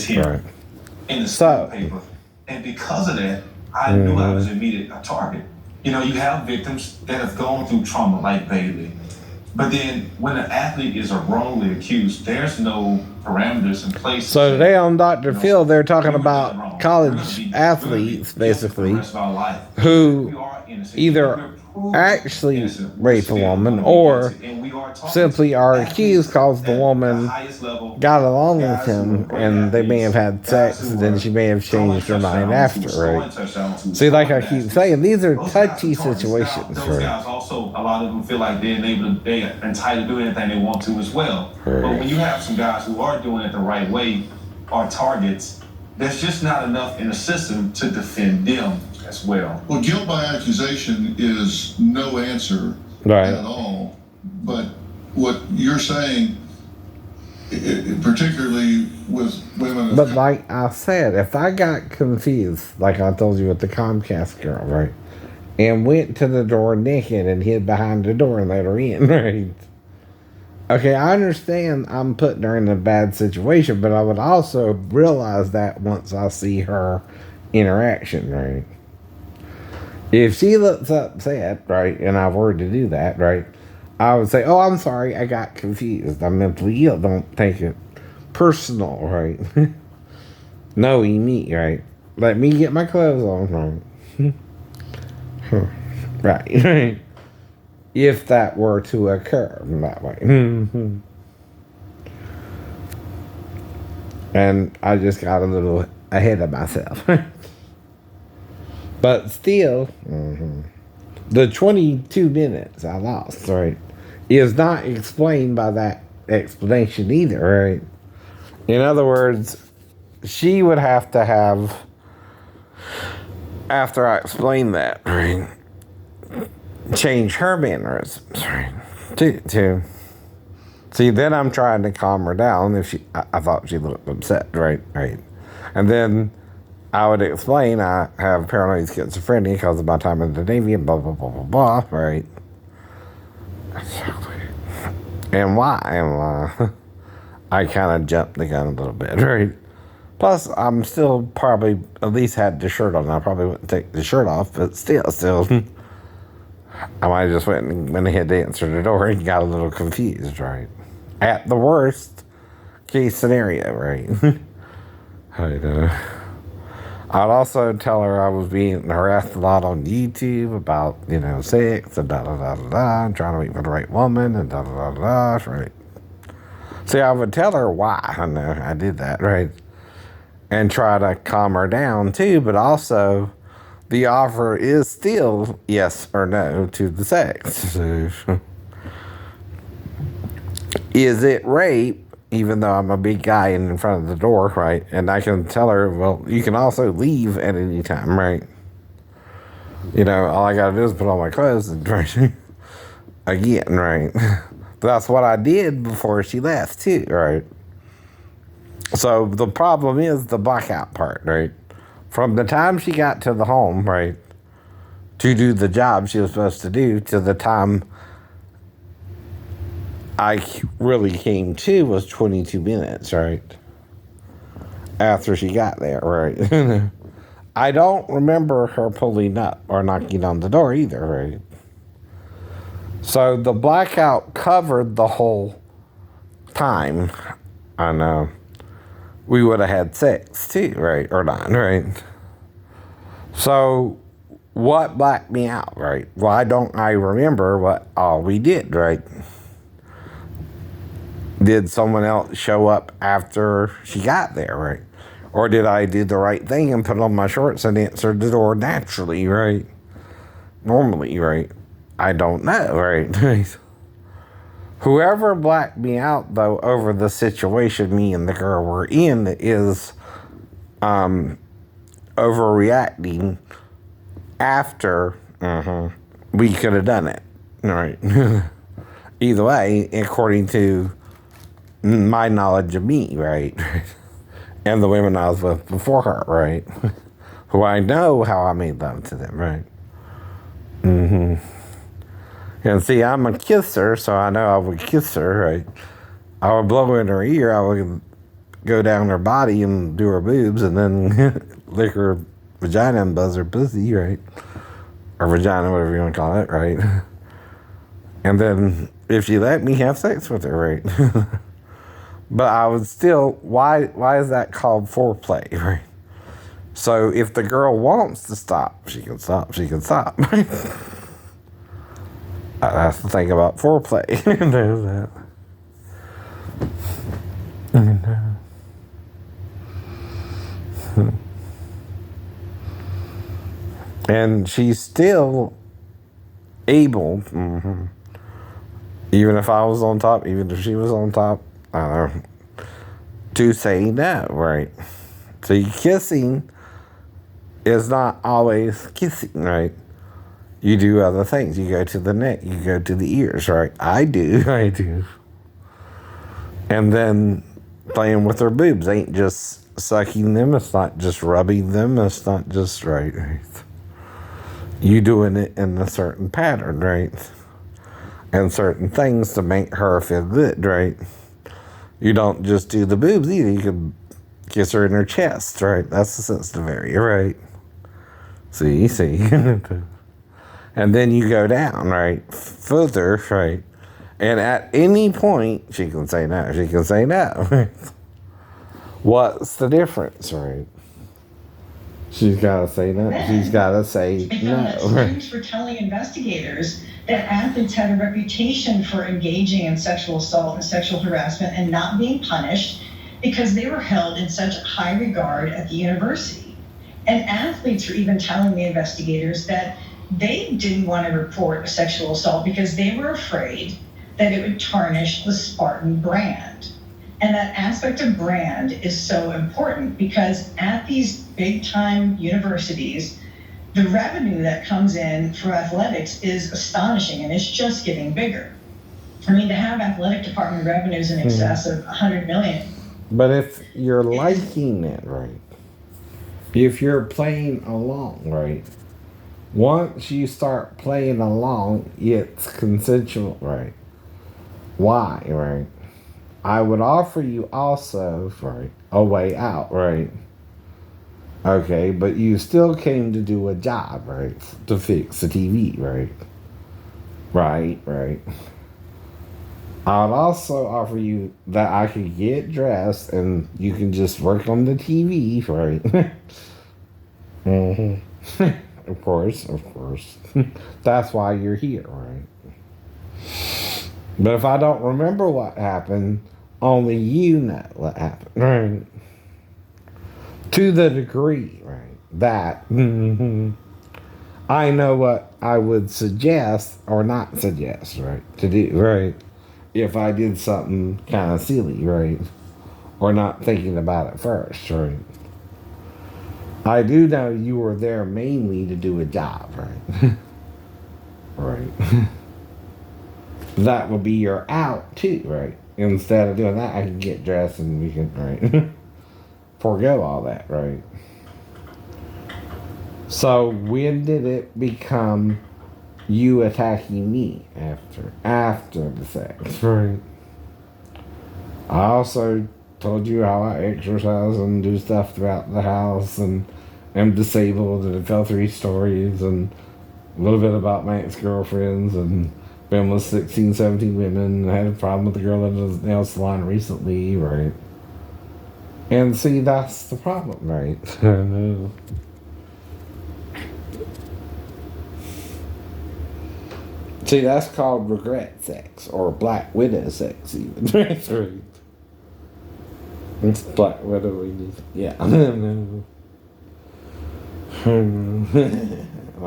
him in the paper. And because of that, I knew I was immediate a target. You know, you have victims that have gone through trauma like Bailey. But then when an athlete is wrongly accused, there's no parameters in place. So today on Dr. Phil, they're talking about college athletes, basically, who either actually rape a woman or simply are accused because the woman got along with him and they may have had sex and then she may have changed her mind after, right? See, like I keep saying, these are touchy situations, right? Also, a lot of them feel like they're entitled to do anything they want to as well. But when you have some guys who are doing it the right way, are targets, there's just not enough in the system to defend them as well. Well, guilt by accusation is no answer at all. But what you're saying, particularly with women... But like I said, if I got confused, like I told you with the Comcast girl, right? And went to the door naked and hid behind the door and let her in, right? Okay, I understand I'm putting her in a bad situation, but I would also realize that once I see her interaction, right? If she looks upset, right, and I were to do that, right, I would say, oh, I'm sorry, I got confused. I'm mentally ill. Don't take it personal, right? Knowing me, right? Let me get my clothes on, right? Right. If that were to occur that way. And I just got a little ahead of myself. But still, the 22 minutes I lost, right, is not explained by that explanation either, right? In other words, she would have to have, after I explain that, right, change her mannerisms, right? To see, then I'm trying to calm her down if I thought she looked upset, right? And then I would explain I have paranoid schizophrenia because of my time in the Navy and blah, blah, blah, blah, blah, right? And why? And I kind of jumped the gun a little bit, right? Plus, I'm still probably at least had the shirt on. I probably wouldn't take the shirt off, but still. I might have just went ahead to answer the door and got a little confused, right? At the worst case scenario, right? I'd also tell her I was being harassed a lot on YouTube about, sex and da-da-da-da-da, and trying to wait for the right woman and da-da-da-da-da, right? See, I would tell her why I did that, right? And try to calm her down too, but also the offer is still yes or no to the sex. So, is it rape? Even though I'm a big guy in front of the door, right? And I can tell her, well, you can also leave at any time, right? All I gotta do is put on my clothes and again, right? That's what I did before she left too, right? So the problem is the blackout part, right? From the time she got to the home, right, to do the job she was supposed to do, to the time I really came to was 22 minutes, right? After she got there, right? I don't remember her pulling up or knocking on the door either, right? So the blackout covered the whole time. I know. We would have had sex too, right? Or not, right? So what blacked me out, right? Why don't I remember what all we did, right? Did someone else show up after she got there, right? Or did I do the right thing and put on my shorts and answer the door naturally, right? Normally, right? I don't know, right? Whoever blacked me out, though, over the situation me and the girl were in is overreacting after we could have done it, right? Either way, according to my knowledge of me, right? And the women I was with before her, right? Who I know how I made love to them, right? And see, I'm a kisser, so I know I would kiss her, right? I would blow in her ear, I would go down her body and do her boobs and then lick her vagina and buzz her pussy, right? Or vagina, whatever you want to call it, right? And then if she let me have sex with her, right? But I would still, why is that called foreplay, right? So if the girl wants to stop, she can stop, right? That's the thing about foreplay. There's that. And she's still able, even if I was on top, even if she was on top, I don't know, to say no, right? So kissing is not always kissing, right? You do other things. You go to the neck, you go to the ears, right? I do. And then playing with her boobs ain't just sucking them, it's not just rubbing them, it's not just right. You doing it in a certain pattern, right? And certain things to make her feel good, right? You don't just do the boobs either. You can kiss her in her chest, right? That's the sensitive area, right? See. And then you go down, right? Further, right? And at any point, she can say no. She can say no, right? What's the difference, right? She's got to say no. She's got to say no. Students were telling investigators that athletes had a reputation for engaging in sexual assault and sexual harassment and not being punished because they were held in such high regard at the university. And athletes were even telling the investigators that they didn't want to report a sexual assault because they were afraid that it would tarnish the Spartan brand. And that aspect of brand is so important because at these big time universities, the revenue that comes in for athletics is astonishing and it's just getting bigger. I mean, to have athletic department revenues in excess of 100 million. But if you're liking it, right? If you're playing along, right? Once you start playing along, it's consensual, right? Why, right? I would offer you also, right, a way out, right? Okay, but you still came to do a job, right? To fix the TV, right? Right. I would also offer you that I could get dressed and you can just work on the TV, right? Of course. That's why you're here, right? But if I don't remember what happened, only you know what happened, right? To the degree, right, that I know what I would suggest or not suggest, right, to do, right, if I did something kind of silly, right, or not thinking about it first, right. I do know you were there mainly to do a job, right? Right. That would be your out too, right? Instead of doing that, I can get dressed and we can, right? Forego all that, right? So when did it become you attacking me after the sex, right? I also told you how I exercise and do stuff throughout the house and am disabled and fell 3 stories and a little bit about my ex-girlfriends and been with 16, 17 women. I had a problem with the girl at the nail salon recently, right? And see, that's the problem, right? I know. See, that's called regret sex or black widow sex even. That's right. It's black widow, yeah. I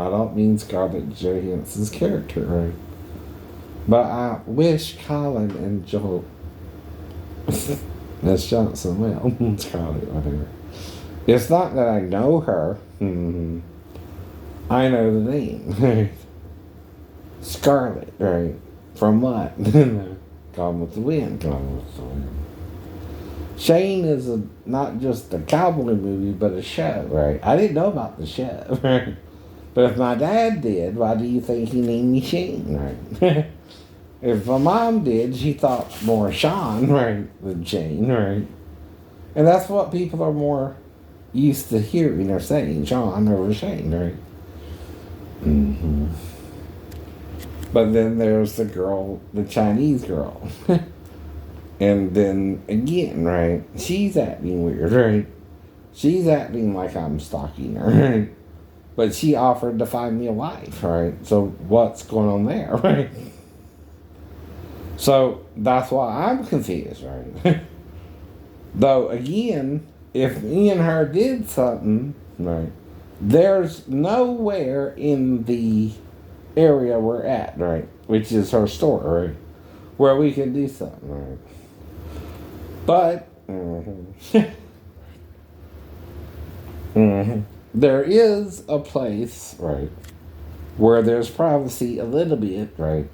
don't mean Scarlett Johansson's character, right? But I wish Colin and Joel Miss Johnson well, Scarlett, whatever. It's not that I know her. I know the name. Scarlett, right? From what? Gone with the Wind. Shane is not just a cowboy movie, but a show, right? I didn't know about the show, right? But if my dad did, why do you think he named me Shane, right? If my mom did, she thought more Sean, right, than Shane, right? And that's what people are more used to hearing or saying, Sean over Shane, right? Mm-hmm. But then there's the girl, the Chinese girl. And then again, right? She's acting weird, right? She's acting like I'm stalking her, right? But she offered to find me a wife, right? So what's going on there, right? So that's why I'm confused, right? Though again, if me and her did something, right, there's nowhere in the area we're at, right, which is her store, right, where we can do something, right. But there is a place, right, where there's privacy a little bit, right.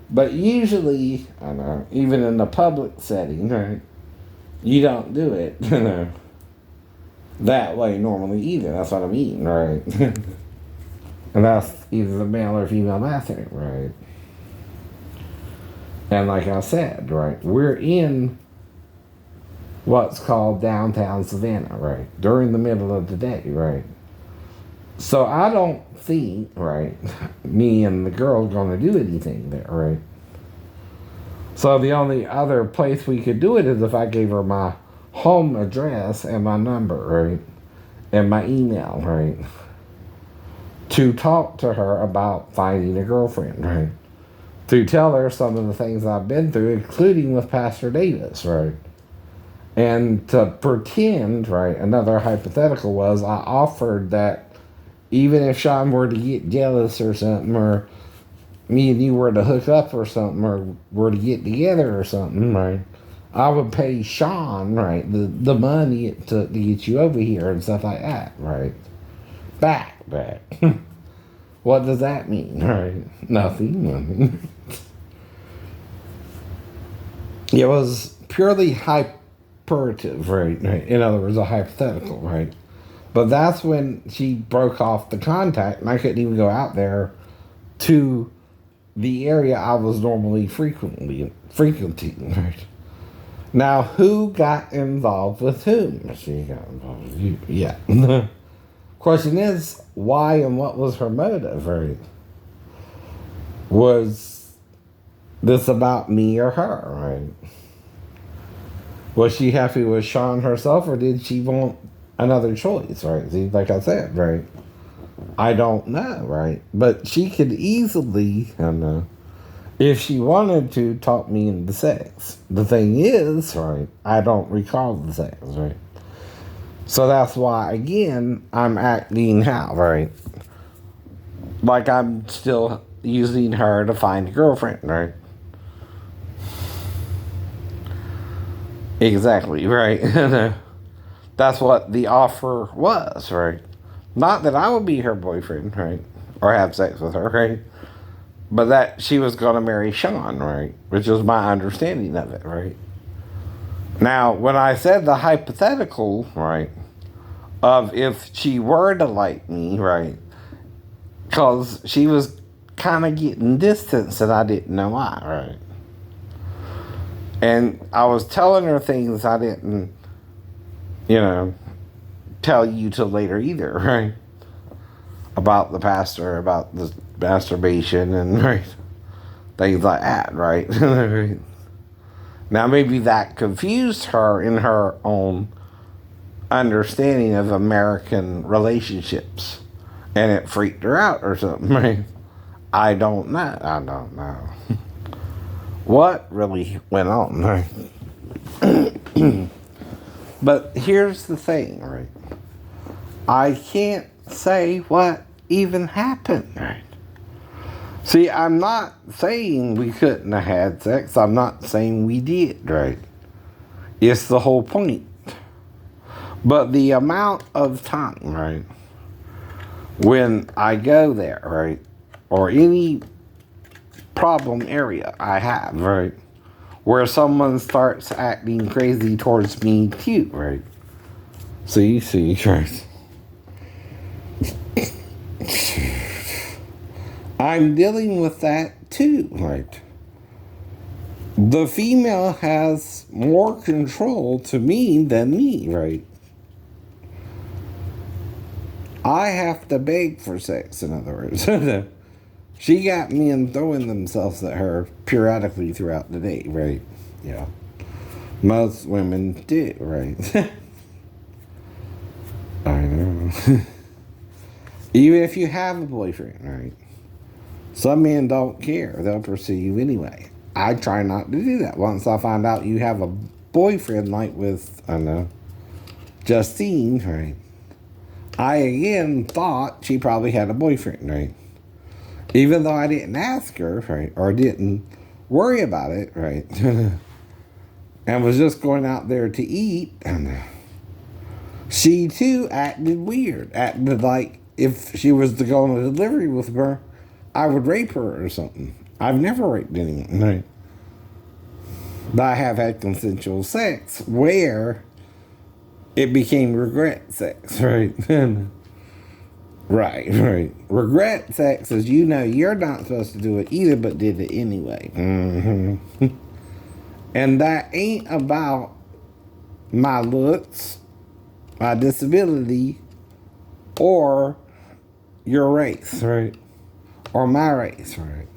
But usually, I don't know, even in a public setting, right, you don't do it, you know, that way normally either. That's what I mean, right? And that's either the male or female bathroom, right? And like I said, right, we're in what's called downtown Savannah, right, during the middle of the day, right? So I don't think, right, me and the girl gonna do anything there, right? So the only other place we could do it is if I gave her my home address and my number, right, and my email, right, to talk to her about finding a girlfriend, right, to tell her some of the things I've been through, including with Pastor Davis, right, and to pretend, right, another hypothetical was I offered that even if Sean were to get jealous or something, or me and you were to hook up or something, or were to get together or something, right, I would pay Sean, right, the money to get you over here and stuff like that, right, back. What does that mean, right? Nothing. It was purely hyperative, right? In other words, a hypothetical, right? But that's when she broke off the contact, and I couldn't even go out there to the area I was normally frequenting, right? Now, who got involved with whom? She got involved with you. Yeah. Question is, why and what was her motive, right? Was this about me or her, right? Was she happy with Sean herself, or did she want another choice, right? See, like I said, right? I don't know, right? But she could easily, I don't know, if she wanted to, talk me into sex. The thing is, right, I don't recall the sex, right? So that's why, again, I'm acting how, right? Like I'm still using her to find a girlfriend, right? Exactly, right? That's what the offer was, right? Not that I would be her boyfriend, right? Or have sex with her, right? But that she was going to marry Sean, right? Which was my understanding of it, right? Now, when I said the hypothetical, right, of if she were to like me, right, because she was kind of getting distance and I didn't know why, right? And I was telling her things I didn't, tell you till later either, right? About the pastor, about the masturbation and, right, things like that, right? Now, maybe that confused her in her own understanding of American relationships, and it freaked her out or something, right? I don't know what really went on, right? But here's the thing, right? I can't say what even happened, right? See, I'm not saying we couldn't have had sex. I'm not saying we did, right? It's the whole point. But the amount of time, right, when I go there, right, or any problem area I have, right, where someone starts acting crazy towards me too, right? See, right? I'm dealing with that too, right? The female has more control to me than me, right? I have to beg for sex, in other words. She got men throwing themselves at her periodically throughout the day, right? Yeah. Most women do, right? I know. Even if you have a boyfriend, right? Some men don't care. They'll pursue you anyway. I try not to do that. Once I find out you have a boyfriend, like with, I don't know, Justine, right? I again thought she probably had a boyfriend, right? Even though I didn't ask her, right? Or didn't worry about it, right? And was just going out there to eat. And she too acted weird. Acted like if she was to go on a delivery with her, I would rape her or something. I've never raped anyone, right? But I have had consensual sex where it became regret sex, right? Right. Regret sex is you're not supposed to do it either, but did it anyway. Mm-hmm. And that ain't about my looks, my disability, or your race, right? Or my race, right?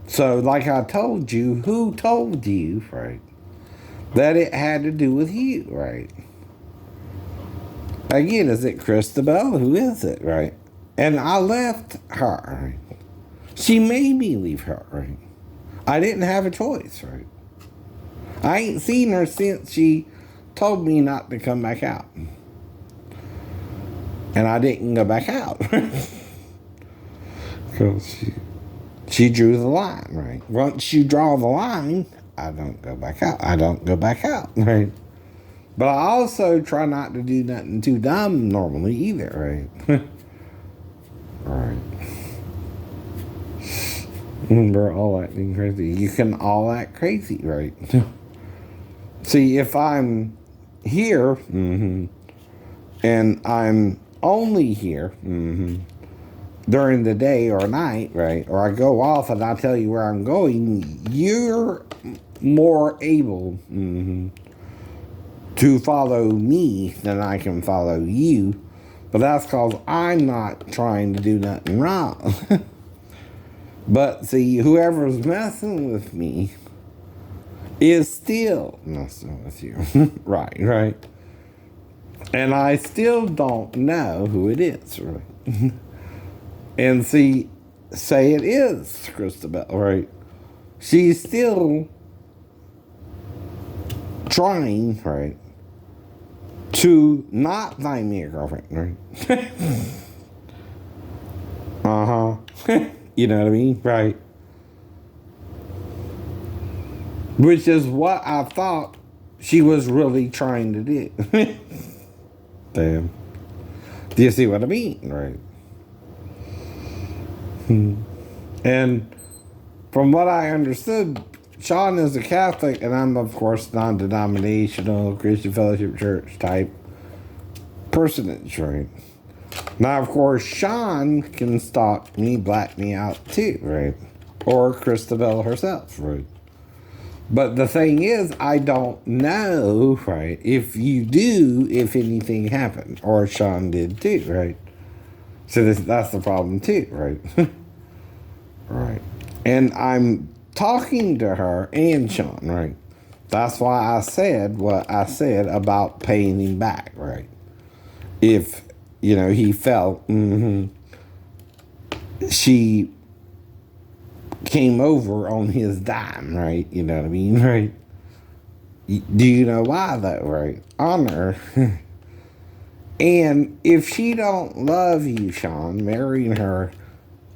So, like I told you, who told you, right, that it had to do with you, right? Again, is it Christabel? Who is it, right? And I left her, right? She made me leave her, right? I didn't have a choice, right? I ain't seen her since she told me not to come back out. And I didn't go back out. Because she drew the line, right? Once you draw the line, I don't go back out. Right? But I also try not to do nothing too dumb normally either, right? Right. We're all acting crazy. You can all act crazy, right? See, if I'm here, and I'm only here, during the day or night, right? Or I go off and I tell you where I'm going, you're more able to follow me than I can follow you. But that's because I'm not trying to do nothing wrong. But see, whoever's messing with me is still messing with you. Right. And I still don't know who it is, right? And see, say it is Christabel, right? She's still trying, right, to not find me a girlfriend, right? You know what I mean? Right. Which is what I thought she was really trying to do. Damn. Do you see what I mean? Right. And from what I understood, Sean is a Catholic, and I'm, of course, non-denominational Christian Fellowship Church type personage, right? Now, of course, Sean can stalk me, black me out too, right? Or Christabel herself, right? But the thing is, I don't know, right, if you do, if anything happened, or Sean did too, right? So that's the problem too, right? Right. And I'm talking to her and Sean, right? That's why I said what I said about paying him back, right? If, he felt she came over on his dime, right? You know what I mean, right? Do you know why, though, right? Honor. And if she don't love you, Sean, marrying her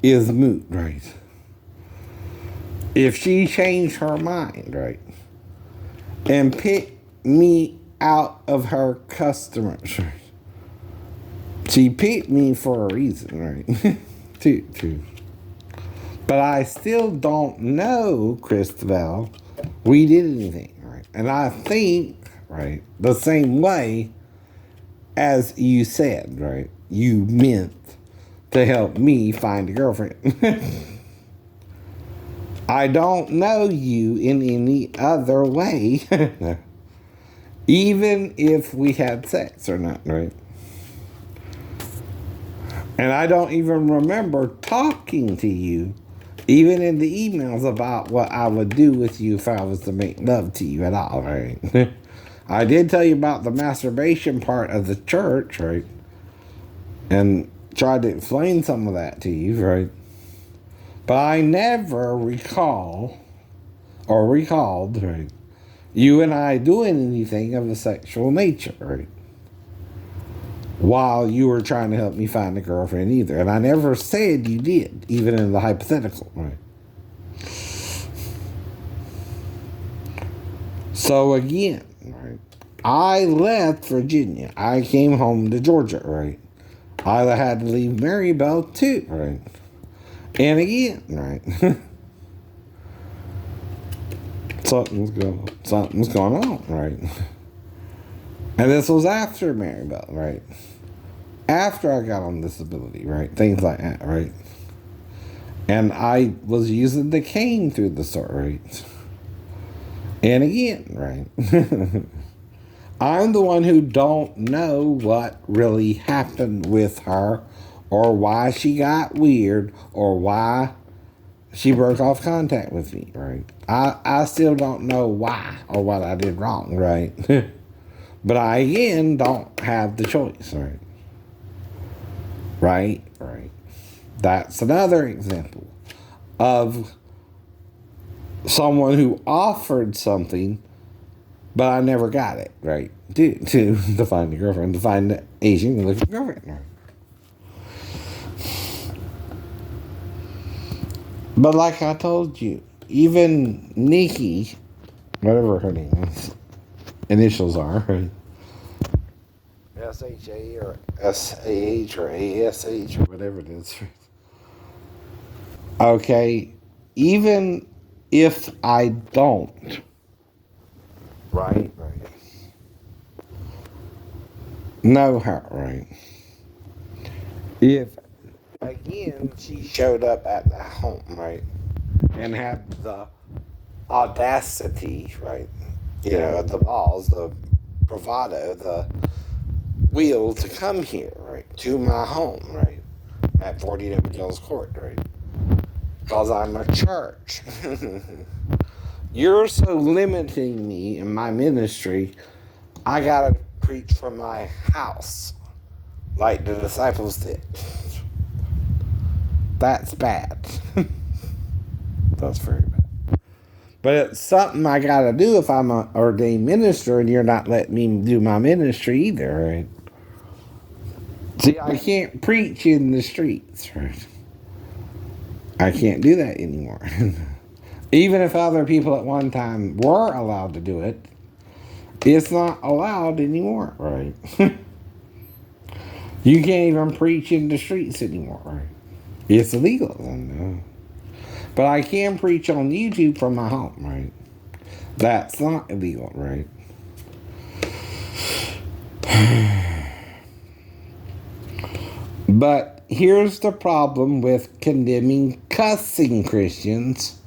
is moot, right? If she changed her mind, right, and picked me out of her customers, right? She picked me for a reason, right? Too. But I still don't know, Christabel, we did anything, right? And I think, right, the same way as you said, right, you meant to help me find a girlfriend. I don't know you in any other way, even if we had sex or not, right? And I don't even remember talking to you, even in the emails, about what I would do with you if I was to make love to you at all, right? I did tell you about the masturbation part of the church, right? And tried to explain some of that to you, right? But I never recalled, right, you and I doing anything of a sexual nature, right? While you were trying to help me find a girlfriend either. And I never said you did, even in the hypothetical, right? So again, right, I left Virginia. I came home to Georgia, right? I had to leave Marybelle too, right? And again, right? Something's going on, right? And this was after Marybelle, right? After I got on disability, right? Things like that, right? And I was using the cane through the story, right? And again, right? I'm the one who don't know what really happened with her, or why she got weird, or why she broke off contact with me, right? I still don't know why or what I did wrong, right? But I, again, don't have the choice, right? Right. That's another example of someone who offered something, but I never got it, right? To find a girlfriend, to find the Asian looking girlfriend, right? But like I told you, even Nikki, whatever her name is, initials are, right? S-H-A or S-A-H or A-S-H or whatever it is. Okay, even if I don't, right, know her, right? If, again, she showed up at the home, right, and had the audacity, right, the balls, the bravado, the will to come here, right, to my home, right, at 40 Hills Court, right, because I'm a church. You're so limiting me in my ministry, I gotta preach from my house, like the disciples did. That's bad. That's very bad. But it's something I gotta do if I'm an ordained minister and you're not letting me do my ministry either, right? See, I can't preach in the streets, right? I can't do that anymore. Even if other people at one time were allowed to do it, it's not allowed anymore, right? You can't even preach in the streets anymore, right? It's illegal. But I can preach on YouTube from my home, right? That's not illegal, right? But here's the problem with condemning cussing Christians.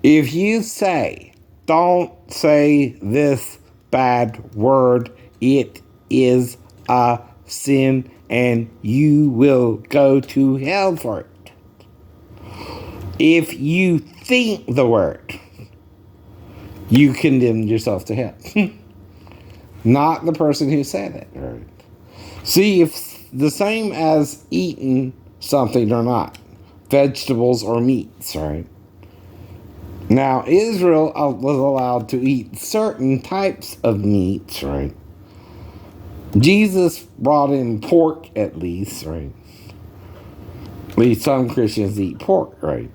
If you say, don't say this bad word, it is a sin and you will go to hell for it. If you think the word, you condemn yourself to hell. Not the person who said it, right? See, if the same as eating something or not, vegetables or meats, right? Now, Israel was allowed to eat certain types of meats, right? Jesus brought in pork at least, right? At least some Christians eat pork, right?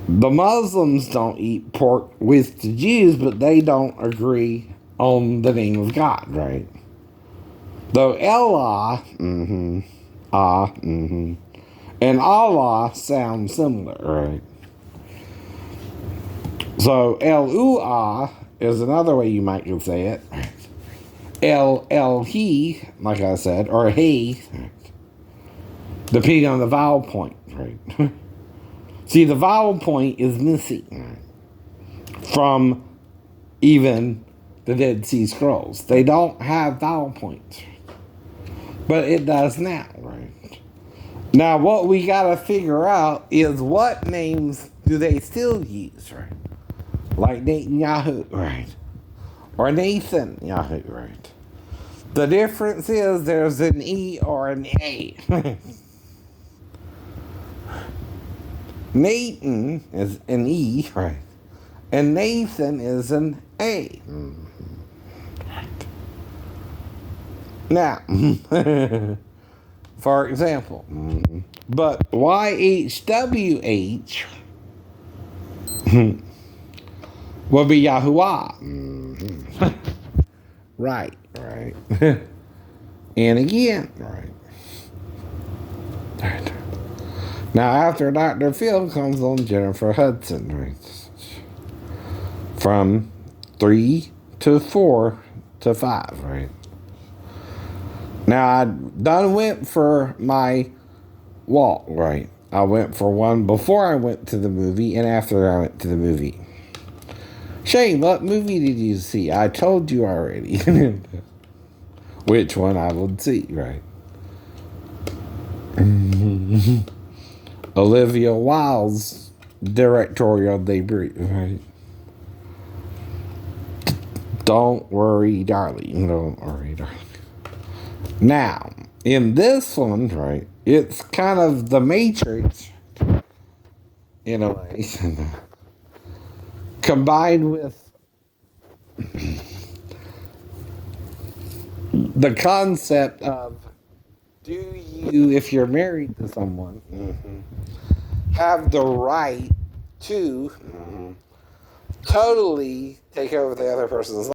The Muslims don't eat pork with the Jews, but they don't agree on the name of God, right? Though Allah, and Allah sound similar, right? So El-U-Ah is another way you might say it. El-He, like I said, or He, depending on the vowel point, right? See, the vowel point is missing from even the Dead Sea Scrolls. They don't have vowel points. But it does now, right? Now, what we gotta figure out is what names do they still use, right? Like Netanyahu, right? Or Nathan Yahoo, right? The difference is there's an E or an A. Nathan is an E, right? And Nathan is an A. Now, for example, but YHWH will be Yahuwah. Right. And again, right. Now, after Dr. Phil comes on Jennifer Hudson, right? From 3 to 4 to 5, right? Now, I done went for my walk, right? I went for one before I went to the movie and after I went to the movie. Shane, what movie did you see? I told you already. Which one I would see, right? Olivia Wilde's directorial debut, right? Don't worry, darling. Don't worry, darling. Now, in this one, right, it's kind of the Matrix, in a way, combined with the concept of, do you, if you're married to someone, have the right to totally take over the other person's life?